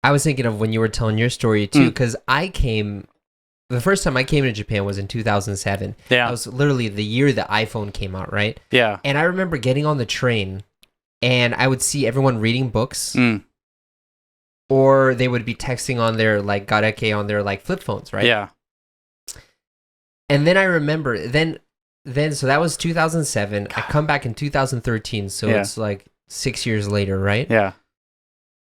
I was thinking of when you were telling your story too, because the first time I came to Japan was in 2007. Yeah. That was literally the year the iPhone came out, right? Yeah. And I remember getting on the train and I would see everyone reading books or they would be texting on their like garake on their like flip phones, right? Yeah. And then I remember then so that was 2007. God. I come back in 2013, so it's like 6 years later, right? Yeah.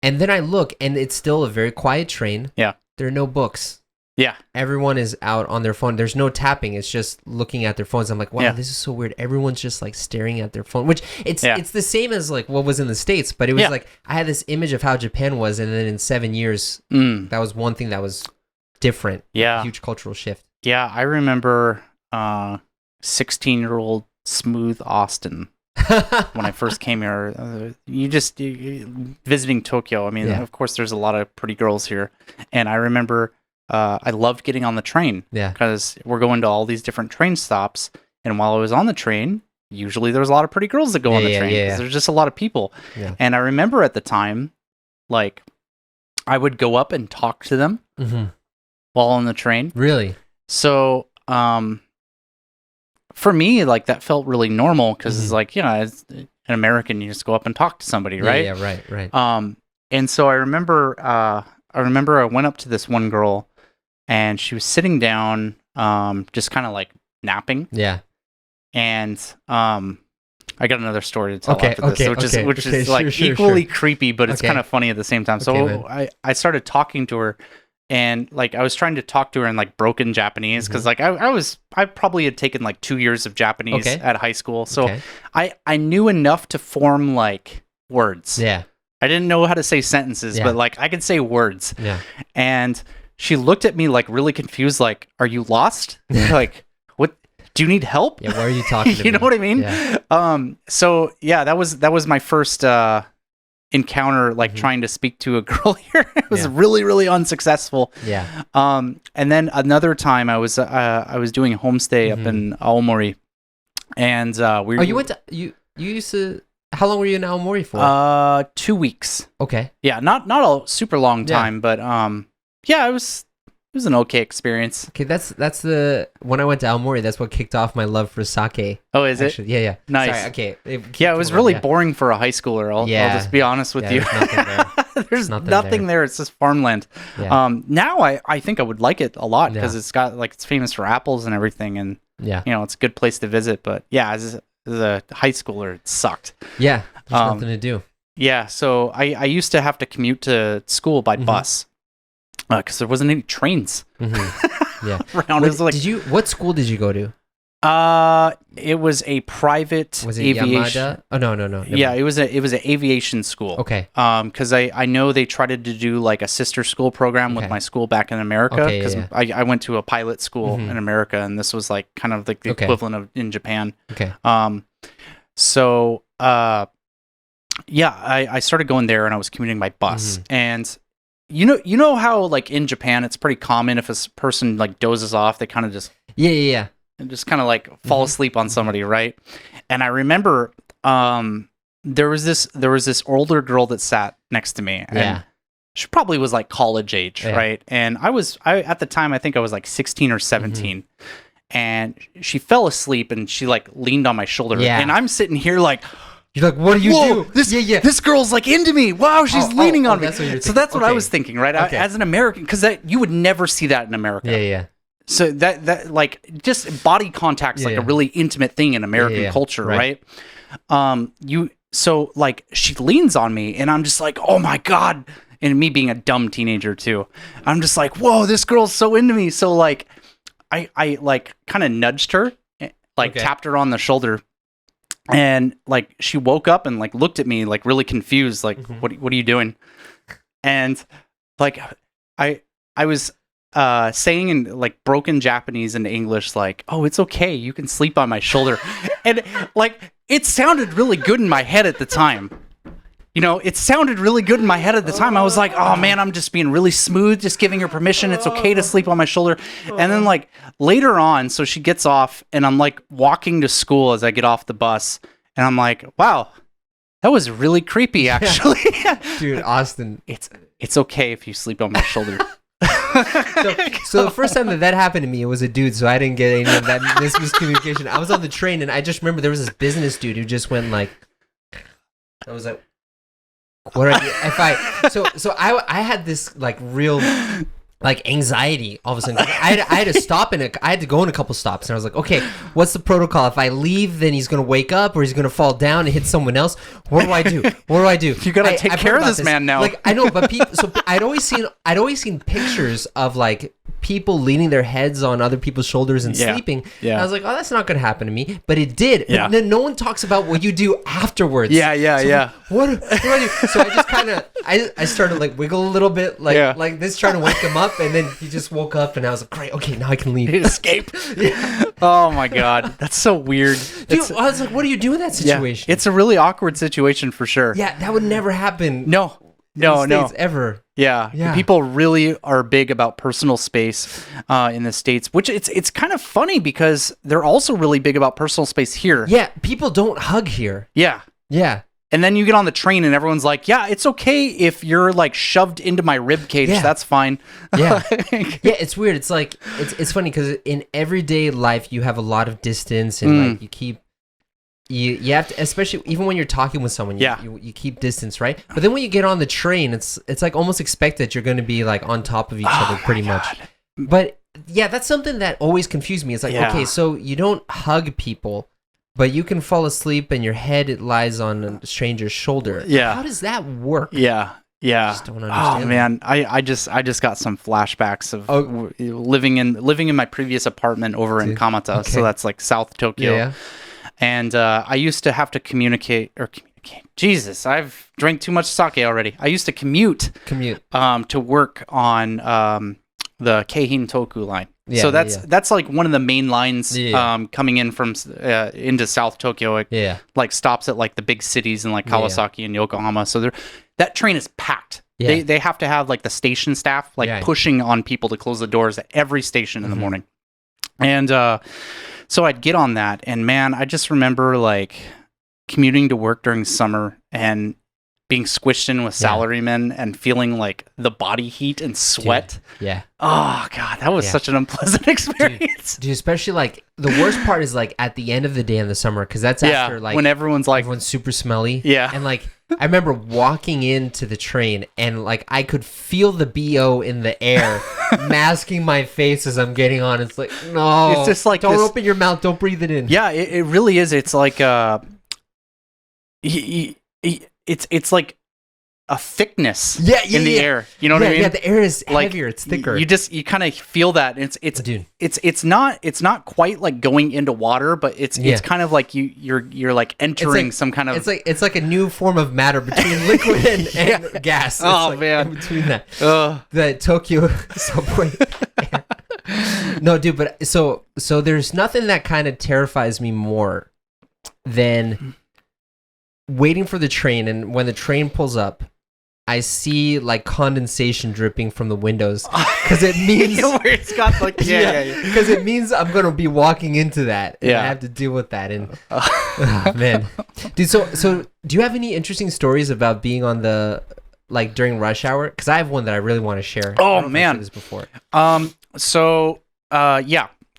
And then I look and it's still a very quiet train. Yeah. There are no books. Yeah. Everyone is out on their phone. There's no tapping. It's just looking at their phones. I'm like, wow, this is so weird. Everyone's just like staring at their phone, which it's the same as like what was in the States, but it was like I had this image of how Japan was, and then in 7 years, that was one thing that was different. Yeah. A huge cultural shift. Yeah, I remember 16-year-old smooth Austin when I first came here. You visiting Tokyo. I mean, of course, there's a lot of pretty girls here, and I remember. I loved getting on the train because we're going to all these different train stops. And while I was on the train, usually there's a lot of pretty girls that go on the train because there's just a lot of people. Yeah. And I remember at the time, like, I would go up and talk to them while on the train. Really? So, for me, like, that felt really normal because it's like, as an American, you just go up and talk to somebody, right? Yeah, right. And so I remember I went up to this one girl and she was sitting down, just kind of like napping. Yeah. And I got another story to tell after this, which is like equally creepy, but it's kind of funny at the same time. So I started talking to her, and like I was trying to talk to her in like broken Japanese because like I probably had taken like 2 years of Japanese at high school, so I knew enough to form like words. Yeah. I didn't know how to say sentences, but like I could say words. Yeah. And she looked at me like really confused, like, "Are you lost? Like, what? Do you need help? Yeah, why are you talking to me?" You know what I mean? Yeah. So yeah, that was my first encounter, like trying to speak to a girl here. It was really, really unsuccessful. Yeah. And then another time I was doing a homestay up in Aomori, and you went to you used to. How long were you in Aomori for? 2 weeks. Okay. Yeah, not a super long time, but it was an okay experience. Okay, that's the when I went to Aomori, that's what kicked off my love for sake. Oh, is actually. it? Yeah. Nice. Sorry, okay. It was really boring for a high schooler. I'll just be honest with you. There's nothing there. It's just farmland. Yeah. Now I think I would like it a lot because it's got like it's famous for apples and everything, and it's a good place to visit. But as a high schooler, it sucked. Yeah, there's nothing to do. Yeah, so I used to have to commute to school by bus because there wasn't any trains. Yeah, around. It was like, what school did you go to? It was a private aviation. Yamada? Oh no. Yeah, it was an aviation school. Okay. Because I know they tried to do like a sister school program with my school back in America. Because I went to a pilot school in America, and this was like kind of like the equivalent of in Japan. Okay. So I started going there, and I was commuting by bus, and you know how like in Japan it's pretty common if a person like dozes off, they kind of just and just kind of like fall asleep on somebody, right? And I remember there was this older girl that sat next to me, and she probably was like college age, right? And I at the time I think I was like 16 or 17. And she fell asleep, and she like leaned on my shoulder, and I'm sitting here like, you're like, what do you do? This girl's like into me. Wow, she's leaning on me. So that's what I was thinking, right? As an American, because you would never see that in America. Yeah. So that like just body contact's like a really intimate thing in American culture, right? So like she leans on me, and I'm just like, oh my God. And me being a dumb teenager too, I'm just like, whoa, this girl's so into me. So like I like kind of nudged her, like tapped her on the shoulder, and like she woke up and like looked at me like really confused, like what are you doing? And like I was saying in like broken Japanese and English, like, oh, it's okay, you can sleep on my shoulder. And like it sounded really good in my head at the time. It sounded really good in my head at the time. I was like, oh man, I'm just being really smooth, just giving her permission. It's okay to sleep on my shoulder. And then like later on, so she gets off, and I'm like walking to school as I get off the bus, and I'm like, wow, That was really creepy, actually. Dude, Austin. It's okay if you sleep on my shoulder. So the first time that happened to me, it was a dude, so I didn't get any of that miscommunication. I was on the train, and I just remember there was this business dude who just went like, I was like, what do I do? I had this like real like anxiety all of a sudden. I had to stop I had to go in a couple stops, and I was like, okay, what's the protocol? If I leave, then he's gonna wake up, or he's gonna fall down and hit someone else. What do I do? You gotta take care of this man now. Like, I know, but people. So I'd always seen pictures of like people leaning their heads on other people's shoulders and sleeping. Yeah. And I was like, oh, that's not gonna happen to me, but it did. Yeah. And then no one talks about what you do afterwards. Yeah. What do I do? So I just kind of I started like wiggle a little bit, like this, trying to wake him up, and then he just woke up, and I was like, great, okay, now I can leave. Escape. Yeah. Oh my god, that's so weird. Dude, I was like, what do you do in that situation? Yeah, it's a really awkward situation for sure. Yeah, that would never happen. No, ever. Yeah. People really are big about personal space in the States, which it's kind of funny because they're also really big about personal space here. Yeah, people don't hug here. Yeah. And then you get on the train and everyone's like, yeah, it's okay if you're like shoved into my rib cage. Yeah. That's fine. Yeah. Yeah, it's weird. It's like, it's funny because in everyday life, you have a lot of distance, and like you have to, especially even when you're talking with someone, you keep distance, right? But then when you get on the train, it's like almost expected you're going to be like on top of each other pretty much. But yeah, that's something that always confused me. It's like, okay, so you don't hug people, but you can fall asleep and your head lies on a stranger's shoulder. Yeah. How does that work? Yeah. I just don't understand. Oh man, I just got some flashbacks of living in my previous apartment over in Kamata. Okay. So that's like South Tokyo. Yeah. And I used to have to communicate. Jesus, I've drank too much sake already. I used to commute to work on the Keihin Toku line. Yeah, so that's like one of the main lines coming in from into South Tokyo. It like stops at like the big cities in like Kawasaki and Yokohama. So that train is packed. Yeah. They have to have like the station staff like pushing on people to close the doors at every station in the morning. And so I'd get on that, and man, I just remember like commuting to work during summer and being squished in with salarymen and feeling like the body heat and sweat. Dude, yeah. Oh god, that was such an unpleasant experience. Dude, especially like the worst part is like at the end of the day in the summer, because that's after like when everyone's super smelly. Yeah. And like I remember walking into the train and like I could feel the BO in the air masking my face as I'm getting on. It's like, no, it's just like, don't open your mouth, don't breathe it in. Yeah, it really is. It's like it's like a thickness in the air. You know what I mean? Yeah, the air is heavier, it's thicker. You kind of feel that. It's not quite like going into water, but it's kind of like you're like entering some kind of it's like a new form of matter between liquid and gas. It's man, in between that. The Tokyo subway. No, dude, but so there's nothing that kind of terrifies me more than waiting for the train, and when the train pulls up, I see like condensation dripping from the windows because it means where it's got like because it means I'm gonna be walking into that and I have to deal with that. And man, dude, so do you have any interesting stories about being on the like during rush hour? Because I have one that I really want to share. Oh man, this before.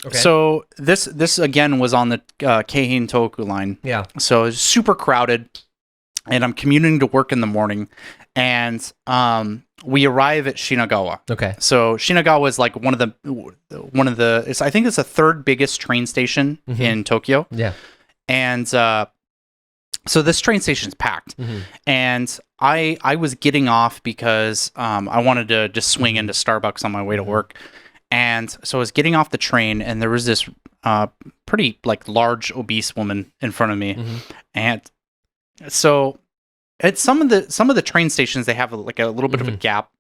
Okay. So this again was on the Keihin Toku line. Yeah. So it's super crowded, and I'm commuting to work in the morning, and we arrive at Shinagawa. Okay. So Shinagawa is like one of the I think it's the third biggest train station in Tokyo. Yeah. And so this train station's packed, and I was getting off because I wanted to just swing into Starbucks on my way to work. And so I was getting off the train, and there was this pretty like large obese woman in front of me, and so at some of the train stations they have like a little bit of a gap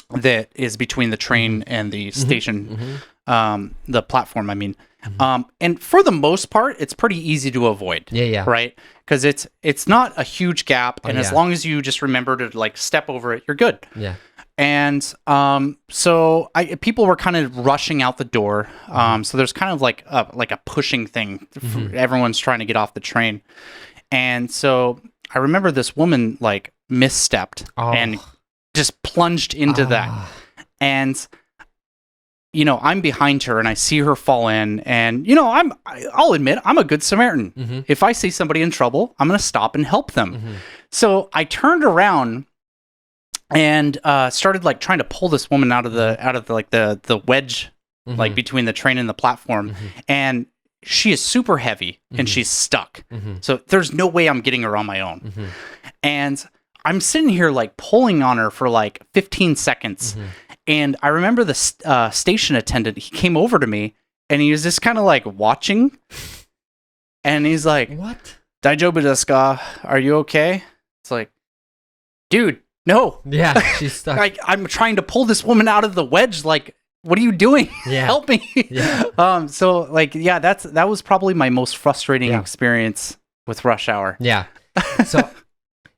that is between the train and the station, the platform. I mean, and for the most part, it's pretty easy to avoid. Yeah. Right, because it's not a huge gap, and as long as you just remember to like step over it, you're good. Yeah. And so people were kind of rushing out the door. So there's kind of like a pushing thing. Everyone's trying to get off the train. And so I remember this woman like misstepped and just plunged into that. And, you know, I'm behind her and I see her fall in, and, you know, I'll admit I'm a good Samaritan. Mm-hmm. If I see somebody in trouble, I'm going to stop and help them. Mm-hmm. So I turned around and started like trying to pull this woman out of the wedge, mm-hmm. like between the train and the platform. Mm-hmm. And she is super heavy and she's stuck. Mm-hmm. So there's no way I'm getting her on my own. Mm-hmm. And I'm sitting here like pulling on her for like 15 seconds. Mm-hmm. And I remember the station attendant, he came over to me and he was just kind of like watching. And he's like, "What? Daijoubu desu ka? Are you okay?" It's like, dude, no. Yeah, she's stuck. Like, I'm trying to pull this woman out of the wedge. Like, what are you doing? Yeah. Help me. Yeah. So like, yeah, that was probably my most frustrating experience with rush hour. Yeah. So,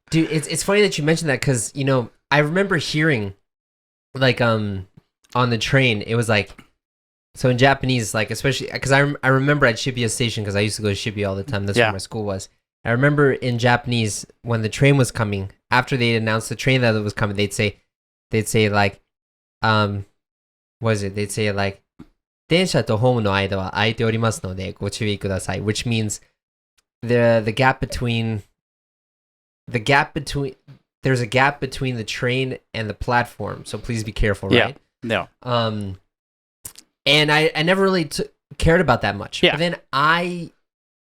dude, it's funny that you mentioned that, because, you know, I remember hearing like on the train, it was like, so in Japanese, like, especially because I remember at Shibuya station, because I used to go to Shibuya all the time. That's where my school was. I remember in Japanese, when the train was coming, after they announced the train that it was coming, they'd say like, what is it? They'd say like, 電車とホームの間は空いておりますのでご注意ください, which means there's a gap between the train and the platform, so please be careful, right? Yeah. And I never really cared about that much. Yeah. But then I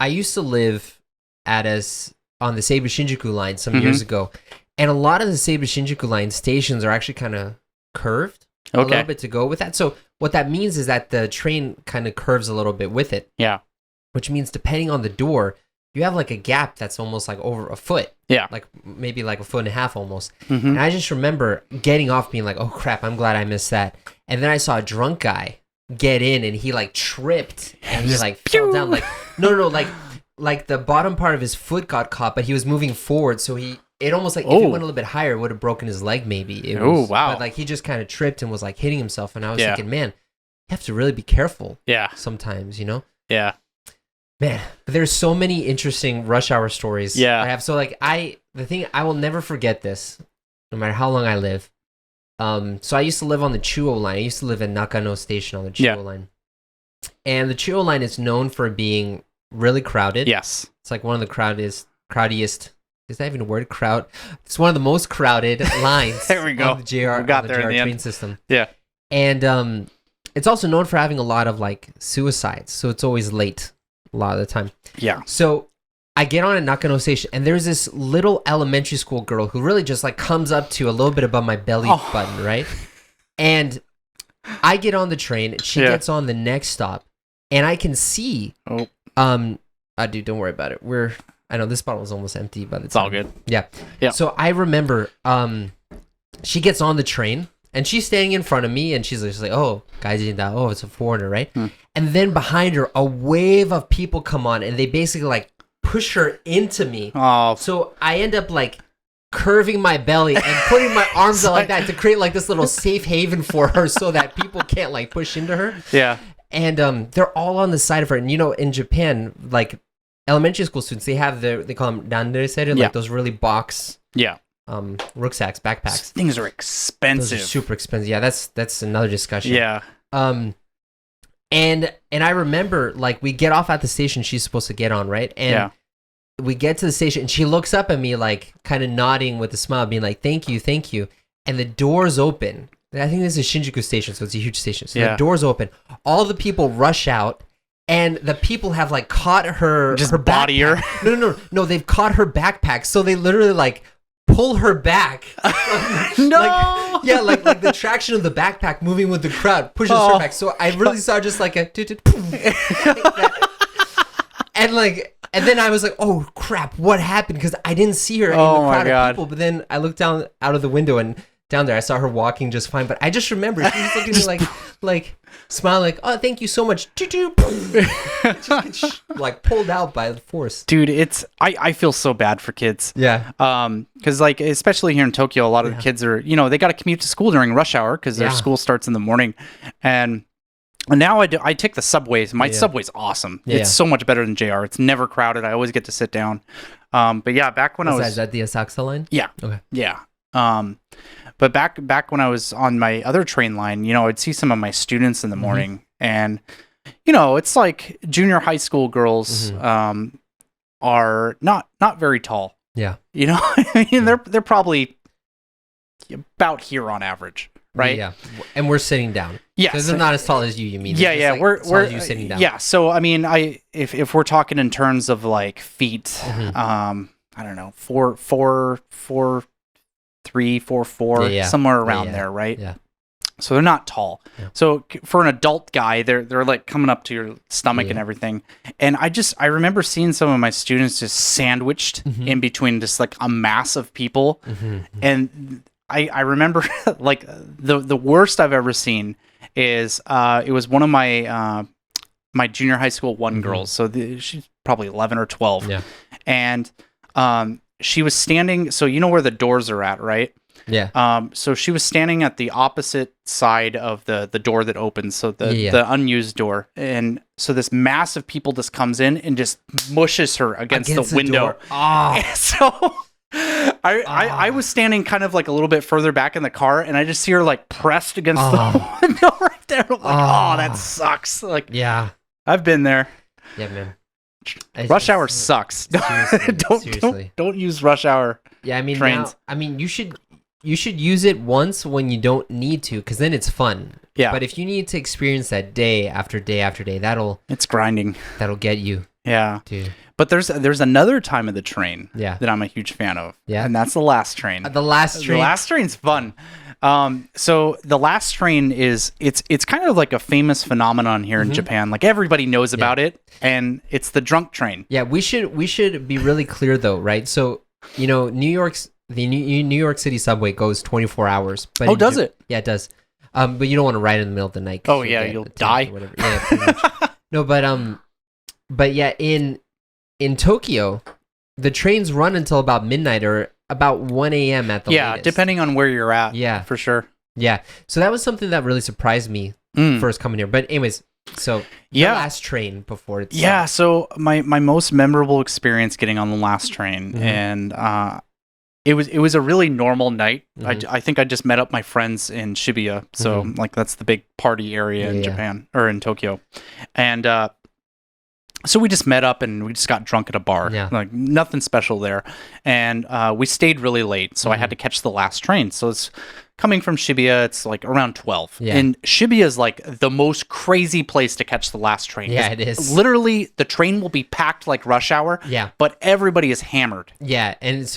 used to live on the Seibu Shinjuku line some years ago, and a lot of the Seibu Shinjuku line stations are actually kind of curved a little bit to go with that. So what that means is that the train kind of curves a little bit with it. Yeah. Which means depending on the door, you have like a gap that's almost like over a foot. Yeah. Like maybe like a foot and a half almost. Mm-hmm. And I just remember getting off being like, oh crap, I'm glad I missed that. And then I saw a drunk guy get in and he like tripped and he like fell down. Like, no, like the bottom part of his foot got caught, but he was moving forward. So it almost like if he went a little bit higher, it would have broken his leg maybe. Wow. But like he just kind of tripped and was like hitting himself. And I was thinking, man, you have to really be careful. Yeah. Sometimes, you know? Yeah. Man, but there's so many interesting rush hour stories. Yeah. I have. So like I will never forget this, no matter how long I live. So I used to live on the Chuo line. I used to live in Nakano Station on the Chuo line. And the Chuo line is known for being really crowded. Yes. It's like one of the crowdiest. Is that even a word? Crowd. It's one of the most crowded lines. There we go. On the JR, we got on the there JR in the train end. system. Yeah. And it's also known for having a lot of like suicides. So it's always late a lot of the time. Yeah. So I get on at Nakano Station, and there's this little elementary school girl who really just like comes up to a little bit above my belly button, right? And I get on the train, and she gets on the next stop, and I can see. Dude, don't worry about it. I know this bottle is almost empty, but it's all good. Yeah. So I remember, she gets on the train, and she's standing in front of me, and she's just like, "Oh, gaijin-da. Oh, it's a foreigner, right?" And then behind her, a wave of people come on, and they basically like push her into me. Oh. So I end up like curving my belly and putting my arms out like that to create like this little safe haven for her so that people can't like push into her. Yeah. And they're all on the side of her. And you know, in Japan, like elementary school students, they have they call them randeseru, like those really box rucksacks, backpacks. Those things are expensive. Those are super expensive. Yeah, that's another discussion. Yeah. And I remember like we get off at the station she's supposed to get on, right? And we get to the station and she looks up at me like kind of nodding with a smile, being like, thank you. And the doors open. I think this is Shinjuku station, so it's a huge station. So the doors open. All the people rush out, and the people have like caught her body her. No, they've caught her backpack. So they literally like pull her back. No. Like the traction of the backpack moving with the crowd pushes her back. So I really saw just like a and then I was like, oh crap, what happened? Because I didn't see her in the crowd of people. But then I looked down out of the window, and down there I saw her walking just fine. But I just remember she was looking at me like smiling, like, oh, thank you so much. Just, like pulled out by the force. Dude, I feel so bad for kids. Yeah. Because like especially here in Tokyo, a lot of the kids are, they got to commute to school during rush hour because their school starts in the morning, and And now I take the subways. My subway's awesome. It's so much better than JR. It's never crowded. I always get to sit down. But yeah, back when I was... Is that the Asakusa line? Yeah. Okay. Yeah. But back when I was on my other train line, you know, I'd see some of my students in the morning, and you know, it's like junior high school girls are not very tall. Yeah. You know, I mean, they're probably about here on average, right? Yeah. And we're sitting down. Yeah. So they're not as tall as you mean? Yeah, like, we're as you sitting down. Yeah. So I mean, if we're talking in terms of like feet, I don't know, 4'3", 4'4", somewhere around there, right? Yeah. So they're not tall. Yeah. So for an adult guy, they're like coming up to your stomach and everything. And I remember seeing some of my students just sandwiched in between just like a mass of people. And I remember like the worst I've ever seen is it was one of my my junior high school girls. So she's probably 11 or 12. Yeah. And she was standing, so you know where the doors are at, right? Yeah. So she was standing at the opposite side of the door that opens, so the unused door. And so this mass of people just comes in and just mushes her against the window. Oh. So I was standing kind of like a little bit further back in the car, and I just see her like pressed against the window right there. I'm like, that sucks. Like, yeah, I've been there. Yeah, man. Rush hour sucks. Seriously. Don't use rush hour. Yeah, I mean, trains. I mean, you should use it once when you don't need to, because then it's fun. Yeah. But if you need to experience that day after day after day, it's grinding. That'll get you. Yeah. Dude. But there's another time of the train that I'm a huge fan of. Yeah. And that's the last train. The last train. The last train's fun. So the last train it's kind of like a famous phenomenon here in Japan. Like everybody knows about it, and it's the drunk train. Yeah, we should be really clear though, right? So, you know, New York City subway goes 24 hours. But does it? Yeah, it does. But you don't want to ride in the middle of the night. Oh yeah, you'll die. Or whatever. Yeah, pretty much. No, but yeah, in Tokyo, the trains run until about midnight or about 1 a.m. at the latest. Depending on where you're at. Yeah, for sure. Yeah, so that was something that really surprised me first coming here. But anyways, so the last train before it's so my most memorable experience getting on the last train, and it was a really normal night. I think I just met up my friends in Shibuya, so like that's the big party area in Japan or in Tokyo, and so we just met up and we just got drunk at a bar. Yeah. Like nothing special there. And we stayed really late, so I had to catch the last train. So it's coming from Shibuya, it's like around 12. Yeah. And Shibuya is like the most crazy place to catch the last train. Yeah, it is. Literally, the train will be packed like rush hour. Yeah. But everybody is hammered. Yeah. And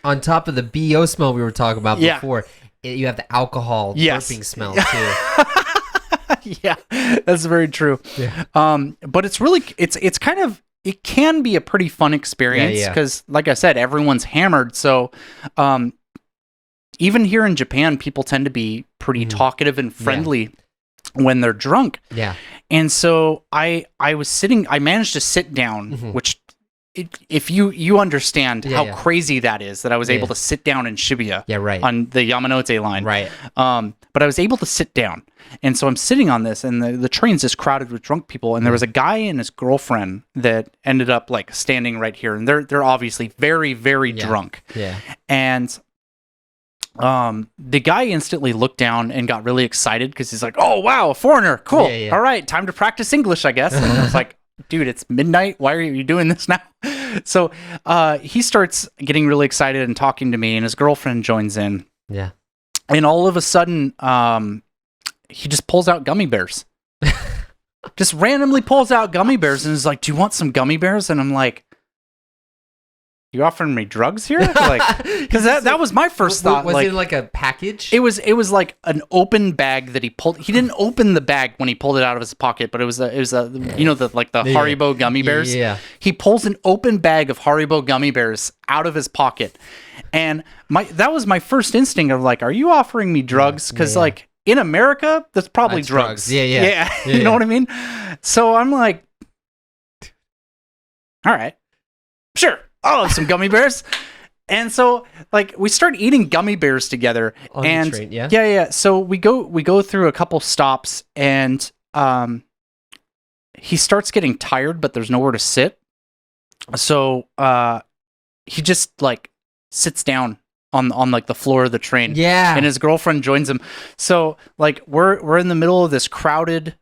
on top of the BO smell we were talking about before, you have the alcohol burping smell too. Yeah, that's very true. Yeah. But it's really, it's kind of, it can be a pretty fun experience because, like I said, everyone's hammered. So, even here in Japan, people tend to be pretty talkative and friendly when they're drunk. Yeah. And so I managed to sit down, which if you understand how crazy that is, that I was able to sit down in Shibuya on the Yamanote line. Right. But I was able to sit down. And so I'm sitting on this, and the train's just crowded with drunk people. And there was a guy and his girlfriend that ended up like standing right here. And they're obviously very, very drunk. Yeah. And the guy instantly looked down and got really excited because he's like, "Oh, wow, a foreigner. Cool. All right, time to practice English, I guess." And I was like, "Dude, it's midnight. Why are you doing this now?" So he starts getting really excited and talking to me, and his girlfriend joins in. Yeah. And all of a sudden, he just pulls out gummy bears. Just randomly pulls out gummy bears and is like, "Do you want some gummy bears?" And I'm like, "You offering me drugs here?" Like, because that was my first thought. Was it like a package? It was like an open bag that he pulled. He didn't open the bag when he pulled it out of his pocket, but it was a you know, the Haribo gummy bears. Yeah. He pulls an open bag of Haribo gummy bears out of his pocket, and that was my first instinct of like, "Are you offering me drugs?" Because like in America, that's probably drugs. Yeah. You know what I mean? So I'm like, "All right, sure. I'll have some gummy bears." And so like we start eating gummy bears together. On the train, yeah. So we go through a couple stops, and he starts getting tired, but there's nowhere to sit. So he just like sits down on like the floor of the train. Yeah. And his girlfriend joins him. So like we're in the middle of this crowded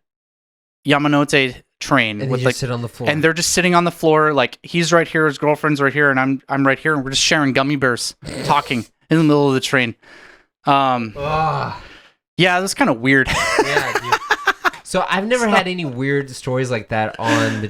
Yamanote train And with they like just sit on the floor. and they're just sitting on the floor. Like he's right here, his girlfriend's right here, and I'm right here, and we're just sharing gummy bears, talking in the middle of the train. Yeah, it was kind of weird. Yeah, dude. So I've never had any weird stories like that on the